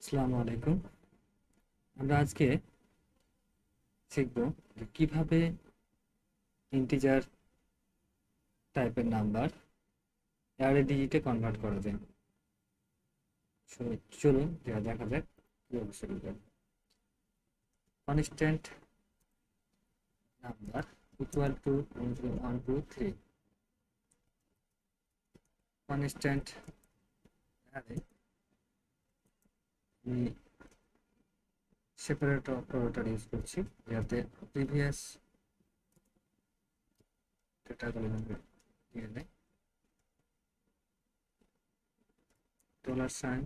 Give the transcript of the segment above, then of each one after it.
আসসালামু আলাইকুম। আমরা আজকে শিখব যে কিভাবে ইন্টিজার টাইপের নাম্বার অ্যারে ডিজিটে কনভার্ট করা যায়। চলুন দেখা যাক কিভাবে শুরু করি। Constant number equal to 1 2 3। Constant array আমি সেপারেট অপারেটর ইউজ করছি যাতে প্রিভিয়াস ডেটাগুলো নিয়ে নেয়। $সাইন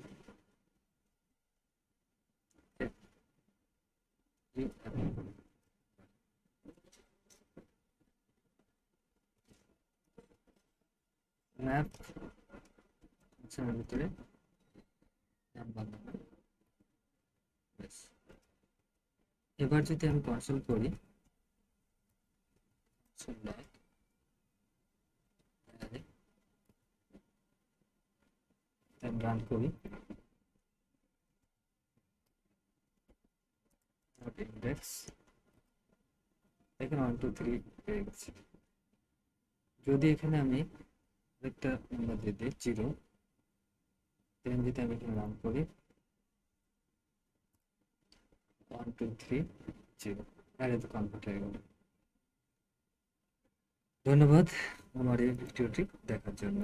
ম্যাথ ফাংশনের ভিতরে নাম্বার নেবে। এবার যদি আমি কনসোল করি, রান করি, ইন্ডেক্স এখানে 1 2 3 পেয়ে গেছি। যদি এখানে আমি একটা নাম্বার দিয়ে দিই 0, দেন যদি আমি এখানে রান করি 1 2 3 0, অ্যারেতে কনভার্ট হয়ে গেল। ধন্যবাদ আমার এই ভিডিওটি দেখার জন্য।